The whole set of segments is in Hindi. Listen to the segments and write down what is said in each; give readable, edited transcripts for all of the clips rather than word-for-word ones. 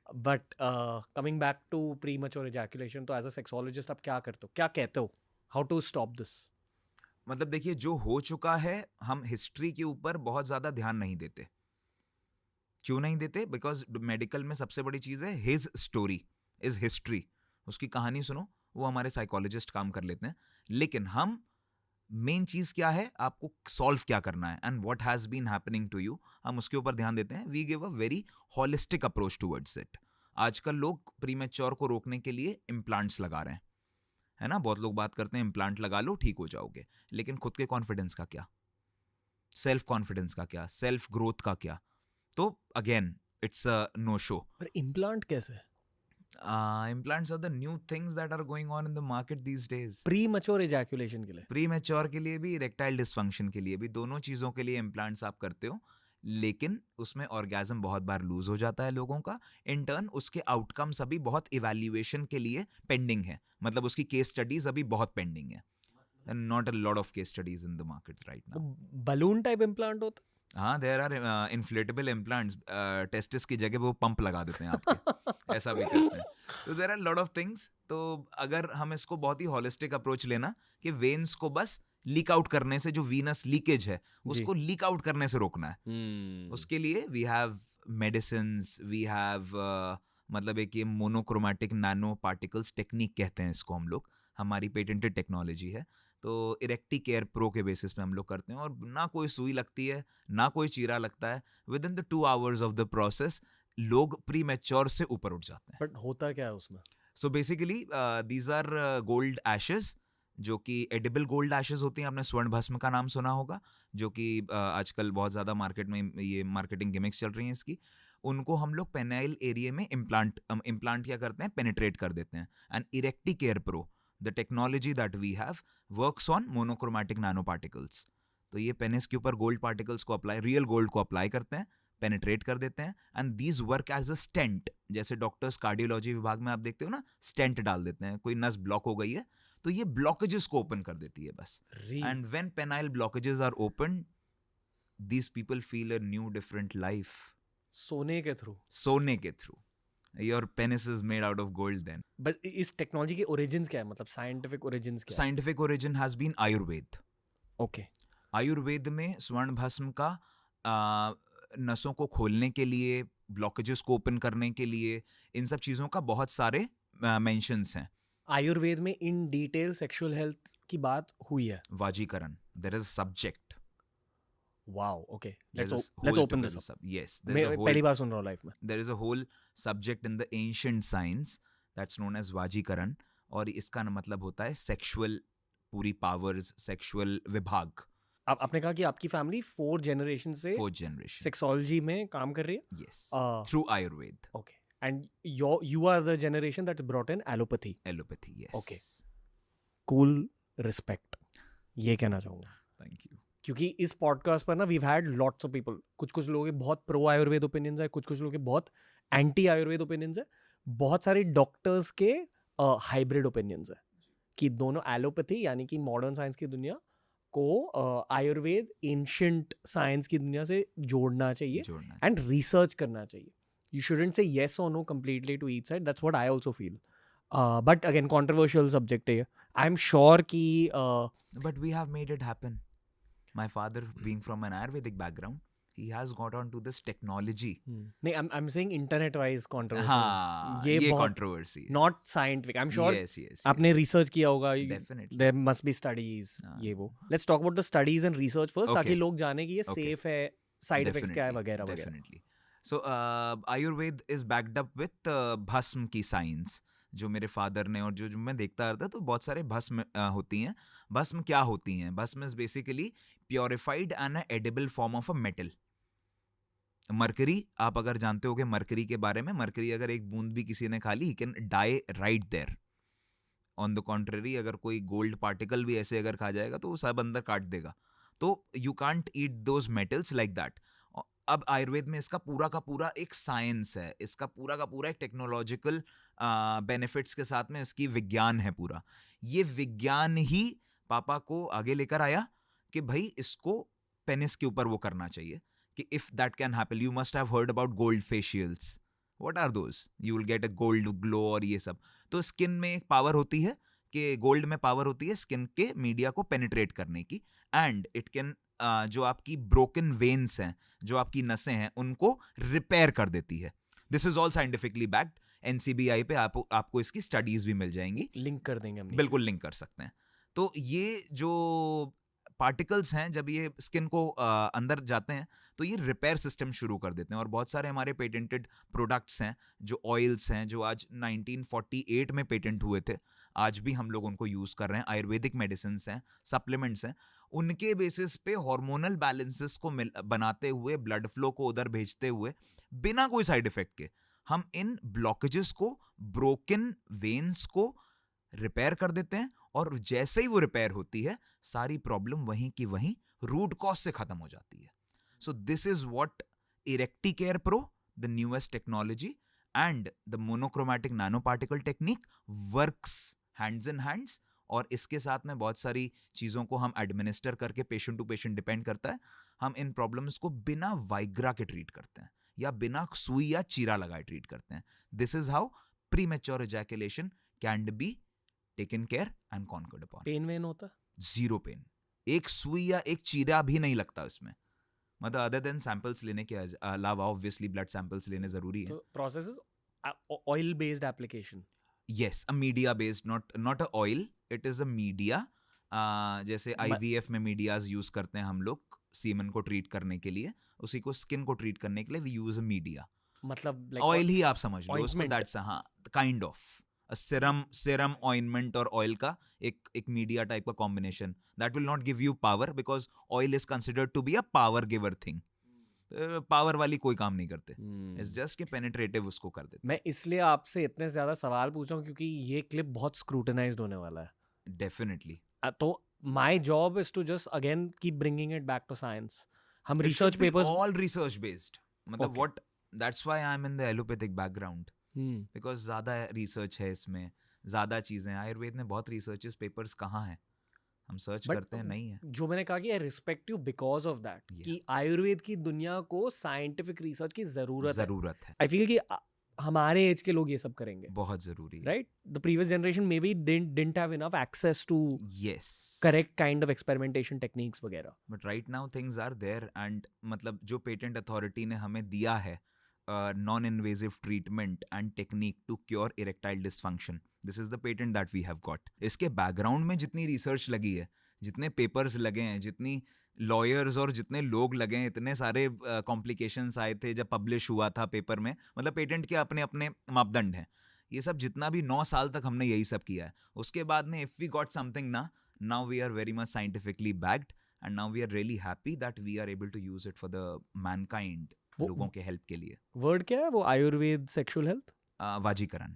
But coming back to premature ejaculation, तो एज अ सेक्सोलॉजिस्ट आप क्या करते हो, क्या कहते हो, हाउ टू स्टॉप दिस? मतलब देखिए, जो हो चुका है, हम हिस्ट्री के ऊपर बहुत ज्यादा ध्यान नहीं देते। क्यों नहीं देते? बिकॉज मेडिकल में सबसे बड़ी चीज है हिज स्टोरी इज हिस्ट्री। उसकी कहानी सुनो, वो हमारे साइकोलॉजिस्ट काम कर लेते हैं। लेकिन हम, मेन चीज क्या है, आपको सॉल्व क्या करना है and what has been happening to you, हम उसके ऊपर ध्यान देते हैं। We give a very holistic approach towards it. आजकल लोग प्रीमेच्योर को रोकने के लिए इम्प्लांट्स लगा रहे हैं, है ना? बहुत लोग बात करते हैं इम्प्लांट लगा लो ठीक हो जाओगे, लेकिन खुद के कॉन्फिडेंस का क्या? सेल्फ कॉन्फिडेंस का क्या? सेल्फ ग्रोथ का क्या? तो again, it's a no show. पर इम्प्लांट कैसे? Implants are the new things that are going on in the market these days. Pre mature ejaculation के लिए? प्री मैच्योर के लिए भी, इरेक्टाइल डिसफंक्शन के लिए भी, दोनों चीज़ों के लिए इम्प्लांट्स आप करते हो। लेकिन उसमें ऑर्गेजम बहुत बार लूज हो जाता है लोगों का। इन टर्न उसके आउटकम्स अभी बहुत इवैल्यूएशन के लिए पेंडिंग है, मतलब उसकी केस स्टडीज अभी बहुत पेंडिंग है। Not a lot of case studies in the market right now. Balloon type implant होता? हाँ, there are inflatable implants, testis की जगह वो पंप लगा देते हैं आपके, ऐसा भी करते हैं। तो there are lot of things. तो अगर हम इसको बहुत ही हॉलिस्टिक अप्रोच लेना, कि वेन्स को बस लीक आउट करने से, जो वीनस लीकेज है जी। उसको लीक आउट करने से रोकना है। हम्म। उसके लिए we have medicines, we have मतलब एक ये मोनोक्रोमैटिक नैनो पार्टिकल्स टेक्निक कहते हैं इसको हम लोग, हमारी पेटेंटेड टेक्नोलॉजी है। तो इरेक्टी केयर प्रो के बेसिस पे हम लोग करते हैं, और ना कोई सुई लगती है, ना कोई चीरा लगता है। With in the 2 hours of the process लोग प्री मैच्योर से ऊपर उठ जाते हैं। बट होता क्या है उसमें? So basically these are gold ashes, जो कि एडिबल गोल्ड एशेज होती हैं। आपने स्वर्ण भस्म का नाम सुना होगा, जो कि आजकल बहुत ज़्यादा मार्केट में ये मार्केटिंग गिमिक्स चल रही हैं इसकी। उनको हम लोग पेनाइल एरिया में इम्प्लांट क्या करते हैं, पेनिट्रेट कर देते हैं। And Erecticare Pro, the technology that we have, works on monochromatic nano particles. तो ये पेनिस के ऊपर गोल्ड पार्टिकल्स को अप्लाई, रियल गोल्ड को अप्लाई करते हैं, पेनिट्रेट कर देते हैं, and these work as a stent. जैसे डॉक्टर्स कार्डियोलॉजी विभाग में आप देखते हो ना, स्टेंट डाल देते हैं, कोई नस ब्लॉक हो गई है तो ये ब्लॉकेजेस को ओपन कर देती है बस। री and when penile blockages are open, these people feel a new different life. सोने के थ्रू? सोने के through. your penis is made out of gold then. But इस टेक्नोलॉजी के ओरिजिन्स क्या है, मतलब साइंटिफिक ओरिजिन्स क्या है? Scientific origin has been Ayurveda. Okay. Ayurveda में स्वर्ण भस्म का नसों को खोलने के लिए, ब्लॉकेजेस को ओपन करने के लिए, इन सब चीज़ों का बहुत सारे मेंशंस हैं। आयुर्वेद में इन डिटेल सेक्सुअल हेल्थ की बात हुई है? वाजीकरण, there is a subject, wow, okay. There is a let's hole open this together up. सब, यस देयर इज मैं अ होल, पहली बार सुन रहा हूँ लाइफ में। there is a whole subject in the ancient science that's known as वाजीकरण। और इसका मतलब होता है सेक्सुअल पूरी पावर्स, सेक्सुअल विभाग। आप आपने कहा कि आपकी फैमिली 4 जनरेशन से 4th generation, सेक्सोलॉजी में काम कर रही है? yes, through Ayurveda, okay. And you are the generation that's brought in allopathy? Allopathy, yes। Okay. Cool, respect, ये कहना चाहूँगा। Thank you। क्योंकि इस पॉडकास्ट पर ना we've had lots of people, कुछ कुछ लोगों के बहुत प्रो आयुर्वेद ओपिनियंस है, कुछ कुछ लोगों के बहुत एंटी आयुर्वेद ओपिनियंस है, बहुत सारे डॉक्टर्स के हाइब्रिड ओपिनियंस है कि दोनों एलोपैथी यानी कि मॉडर्न साइंस की दुनिया को आयुर्वेद एंशिएंट साइंस की दुनिया से जोड़ना चाहिए जोड़ना एंड रिसर्च करना चाहिए। यू शुडंट से येस और no completely to each side, that's what I also feel. But again controversial subject है। आई एम श्योर कि but we have made it happen। my father being from an ayurvedic background, he has got on to this technology। नहीं, I am saying internet wise controversial. हाँ, ये ये बहुत कंट्रोवर्सी है। Not scientific. I am sure yes yes आपने yes रिसर्च किया होगा, definitely। There must be studies, हाँ, ये वो। Let's talk about the studies and research first, ताकि okay लोग जाने कि ये okay सेफ है, साइड इफेक्ट्स क्या है definitely वगैरह वगैरह। definitely। so ayurved is backed up with भस्म की साइंस। जो मेरे फादर ने, और जो मैं देखता रहता, तो बहुत सारे भस्म होती हैं। भस्म क्या होती हैं? भस्म is basically purified and edible form of a metal. Mercury, आप अगर जानते होगे मरकरी के बारे में, मरकरी अगर एक बूंद भी किसी ने खा ली, he can die right there. On the contrary, अगर कोई गोल्ड पार्टिकल भी ऐसे अगर खा जाएगा तो वो सब अंदर काट देगा। तो you can't eat those metals like that. अब आयुर्वेद में इसका पूरा का पूरा एक साइंस है, इसका पूरा का पूरा एक टेक्नोलॉजिकल बेनिफिट्स के साथ में इसकी विज्ञान है पूरा। ये विज्ञान ही पापा को आगे लेकर आया कि भाई इसको पेनिस के ऊपर वो करना चाहिए, कि if that can happen. You must have heard about gold facials, what are those? You will get a gold glow और ये सब. तो स्किन में एक पावर होती है कि गोल्ड में पावर होती है स्किन के मीडिया को पेनिट्रेट करने की, एंड इट कैन जो आपकी ब्रोकन वेन्स हैं, जो आपकी नसें हैं, उनको रिपेयर कर देती है. This is all scientifically backed. NCBI पे आपको इसकी स्टडीज भी मिल जाएंगी. लिंक कर देंगे हम नीचे. बिल्कुल लिंक कर सकते हैं. तो ये जो पार्टिकल्स हैं जब ये स्किन को अंदर जाते हैं तो ये रिपेयर सिस्टम शुरू कर देते हैं. और बहुत सारे हमारे पेटेंटेड प्रोडक्ट्स हैं, जो ऑयल्स हैं, जो आज 1948 में पेटेंट हुए थे, आज भी हम लोग उनको यूज कर रहे हैं. आयुर्वेदिक मेडिसिन हैं, सप्लीमेंट्स हैं, उनके बेसिस पे हार्मोनल बैलेंसेस को बनाते हुए, ब्लड फ्लो को उधर भेजते हुए, बिना कोई साइड इफेक्ट के हम इन ब्लॉकेजेस को, ब्रोकन वेन्स को रिपेयर कर देते हैं. और जैसे ही वो रिपेयर होती है, सारी प्रॉब्लम वहीं की वहीं रूट कॉज से खत्म हो जाती है. So this is what Erecticare Pro, the newest technology, and the monochromatic nano particle technique works hands in hands. और इसके साथ में बहुत सारी चीज़ों को हम एडमिनिस्टर करके, पेशेंट टू पेशेंट डिपेंड करता है, हम इन प्रॉब्लम्स को बिना वाइग्रा के ट्रीट करते हैं या बिना सुई या चीरा लगाए ट्रीट करते हैं. This is how premature ejaculation can be taken care and conquered upon. Pain वेन होता? Zero pain. एक सुई या एक चीरा भी नहीं लगता उसमें. मतलब अदर देन सैंपल्स लेने के अलावा, ऑब्वियसली ब्लड सैंपल्स लेने जरूरी है. तो process is oil based application. Yes, a media based, not a oil. It is a media. जैसे IVF में मीडियाज यूज करते हैं हम लोग सीमन को ट्रीट करने के लिए, उसी को स्किन को ट्रीट करने के लिए वी यूज अ मीडिया. मतलब ऑयल ही आप समझ लो उसको. दैट्स हाँ, kind of a serum ointment और ऑयल का एक मीडिया टाइप का combination. That will not give you power because oil is considered to be a power giver thing. Power वाली कोई काम नहीं करते. इट्स जस्ट कि पेनिट्रेटिव उसको कर देते. मैं इसलिए आपसे इतने ज्यादा सवाल पूछा हूं क्योंकि ये क्लिप बहुत स्क्रूटनाइज्ड होने वाला है. डेफिनेटली. तो my job is to just again keep bringing it back to science. हम research papers, all research based. मतलब what, that's why I am in the allopathic background, because ज्यादा रिसर्च है इसमें, ज्यादा चीजें. आयुर्वेद में बहुत रिसर्चेस पेपर्स कहाँ हैं, हम सर्च करते हैं, नहीं है. जो मैंने कहा कि I respect you because of that, कि आयुर्वेद की दुनिया को साइंटिफिक रिसर्च की जरूरत है. आई फील कि हमारे एज के लोग ये सब करेंगे, बहुत जरूरी है. Right? The previous generation maybe didn't have enough access to yes correct kind of experimentation techniques वगैरह. But right now things are there. And मतलब जो पेटेंट अथॉरिटी ने हमें दिया है, non invasive treatment and technique to cure erectile dysfunction, this is the patent that we have got. इसके बैकग्राउंड में जितनी रिसर्च लगी है, जितने पेपर्स लगे हैं, जितनी लॉयर्स और जितने लोग लगे हैं, इतने सारे कॉम्प्लिकेशंस आए थे जब पब्लिश हुआ था पेपर में. मतलब पेटेंट के अपने अपने मापदंड हैं. ये सब जितना भी 9 साल तक हमने यही सब किया है. उसके बाद में इफ वी गॉट समथिंग ना, now we are very much scientifically backed and now we are really happy that we are able to use it for the mankind, लोगों के हेल्प के लिए. वर्ड क्या है वो? आयुर्वेद सेक्सुअल हेल्थ, वाजीकरण.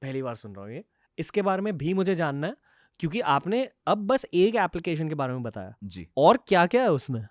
पहली बार सुन रहा हूँ ये. इसके बारे में भी मुझे जानना है क्योंकि आपने अब बस एक एप्लीकेशन के बारे में बताया जी. और क्या क्या है उसमें,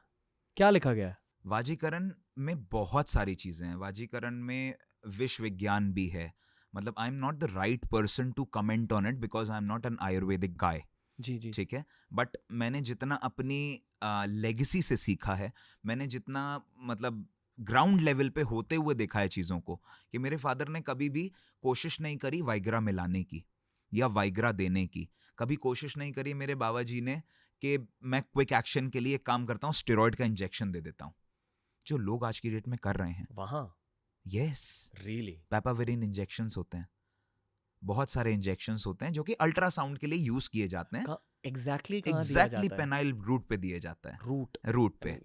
क्या लिखा गया है? वाजीकरण में बहुत सारी चीजें हैं. वाजीकरण में विश्व विज्ञान भी है. मतलब I am not the right person to comment on it because I am not an Ayurvedic guy. जी. ठीक है. बट मैंने जितना अपनी लेगेसी से सीखा है, मैंने जितना मतलब ग्राउंड लेवल पे होते हुए देखा है चीज़ों को, कि मेरे फादर ने कभी भी कोशिश नहीं करी वाइग्रा मिलाने की या वाइग्रा देने की. कभी कोशिश नहीं करी मेरे बाबा जी ने कि मैं क्विक एक्शन के लिए काम करता हूँ, स्टेरॉइड का इंजेक्शन दे देता हूँ, जो लोग आज की डेट में कर रहे हैं. वहाँ यस, रियली पेपावेरिन इंजेक्शंस होते हैं, बहुत सारे इंजेक्शंस होते हैं जो कि अल्ट्रासाउंड के लिए यूज किए जाते हैं. एग्जैक्टली पेनाइल रूट पे दिया जाता है. रूट पे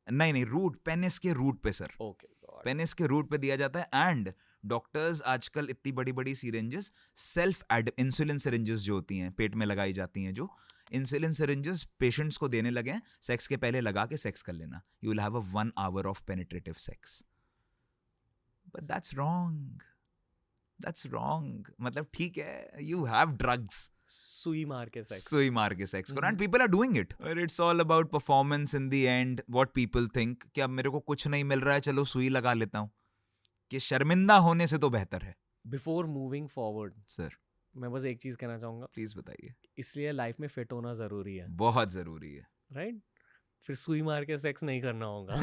I mean, नहीं, रूट, पेनिस के रूट पे सर. ओके, पेनिस के रूट पे दिया जाता है. एंड डॉक्टर्स आजकल इतनी बड़ी बड़ी सिरिंजेस, सेल्फ इंसुलिन सिरिंजेस जो होती हैं, पेट में लगाई जाती हैं, जो इंसुलिन सिरिंजेस पेशेंट्स को देने लगे हैं. सेक्स के पहले लगा के सेक्स कर लेना, you will have a 1 hour of penetrative sex. But that's wrong. मतलब ठीक है, यू हैव ड्रग्स, सुई मार के सेक्स करो, and people are doing it. और it's all about performance in the end, what people think कि अब मेरे को कुछ नहीं मिल रहा है, चलो सुई लगा लेता हूँ, कि शर्मिंदा होने से तो बेहतर है. बिफोर मूविंग फॉरवर्ड सर, मैं बस एक चीज कहना चाहूंगा, प्लीज बताइए. इसलिए लाइफ में फिट होना जरूरी है, बहुत जरूरी है, राइट? फिर सुई मार के सेक्स नहीं करना होगा.